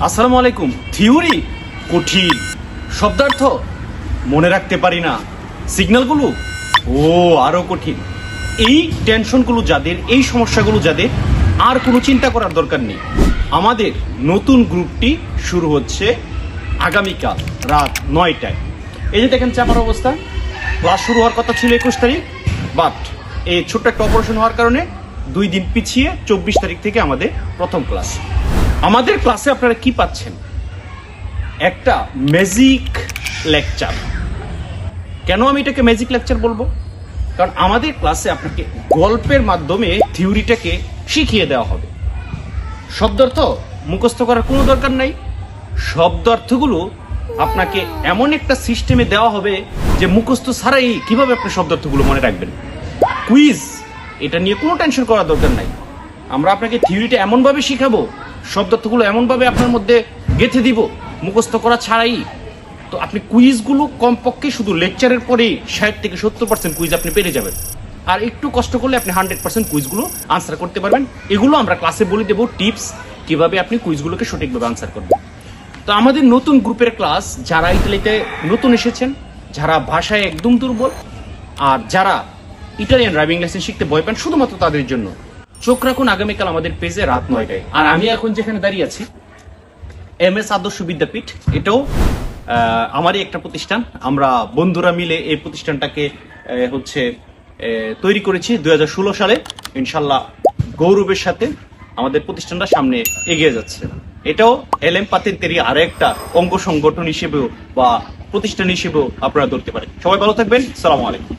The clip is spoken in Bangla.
আসসালামু আলাইকুম। থিওরি কঠিন, শব্দার্থ মনে রাখতে পারি না, সিগন্যালগুলো আরো কঠিন। এই টেনশনগুলো যাদের, এই সমস্যাগুলো যাদের, আর কোনো চিন্তা করার দরকার নেই। আমাদের নতুন গ্রুপটি শুরু হচ্ছে আগামীকাল রাত 9টায়। এই যে দেখেন চাপার অবস্থা, ক্লাস শুরু হওয়ার কথা ছিল 21 তারিখ, বাট এই ছোট্ট একটা অপারেশন হওয়ার কারণে 2 দিন পিছিয়ে 24 তারিখ থেকে আমাদের প্রথম ক্লাস। আমাদের ক্লাসে আপনারা কি পাচ্ছেন? একটা ম্যাজিক লেকচার। কেন আমি এটাকে ম্যাজিক লেকচার বলবো? কারণ আমাদের ক্লাসে আপনাকে গল্পের মাধ্যমে থিওরিটাকে শিখিয়ে দেওয়া হবে। শব্দার্থ মুখস্থ করার কোনো দরকার নাই। শব্দার্থগুলো আপনাকে এমন একটা সিস্টেমে দেওয়া হবে যে মুখস্থ ছাড়াই কিভাবে আপনি শব্দার্থগুলো মনে রাখবেন। কুইজ, এটা নিয়ে কোনো টেনশন করার দরকার নাই। আমরা আপনাকে থিওরিটা এমনভাবে শিখাবো, শব্দার্থগুলো এমনভাবে আপনার মধ্যে গেঁথে দিব মুখস্থ করা ছাড়াই। তো আপনি কুইজগুলো কমপক্ষে শুধু লেকচারের পরেই 60 থেকে 70% কুইজ আপনি পেরে যাবেন। আর একটু কষ্ট করলে আপনি 100% কুইজগুলো আনসার করতে পারবেন। এগুলো আমরা ক্লাসে বলে দেবো টিপস, কিভাবে আপনি কুইজগুলোকে সঠিকভাবে আনসার করবেন। তো আমাদের নতুন গ্রুপের ক্লাস, যারা ইতালিতে নতুন এসেছেন, যারা ভাষায় একদম দুর্বল, আর যারা ইটালিয়ান ড্রাইভিং লাইসেন্স শিখতে ভয় পান, শুধুমাত্র তাদের জন্য। চোখ রাখুন আগামীকাল আমাদের পেজে রাত 9টায়। আর আমি এখন যেখানে দাঁড়িয়ে আছি, MS আদর্শ বিদ্যাপীঠ, এটাও আমারই একটা প্রতিষ্ঠান। আমরা বন্ধুরা মিলে এই প্রতিষ্ঠানটাকে তৈরি করেছি 2016 সালে। ইনশাল্লাহ গৌরবের সাথে আমাদের প্রতিষ্ঠানটা সামনে এগিয়ে যাচ্ছে। এটাও LM পাতেন্তেরই আর একটা অঙ্গ সংগঠন হিসেবেও বা প্রতিষ্ঠান হিসেবেও আপনারা ধরতে পারেন। সবাই ভালো থাকবেন। আসসালামু আলাইকুম।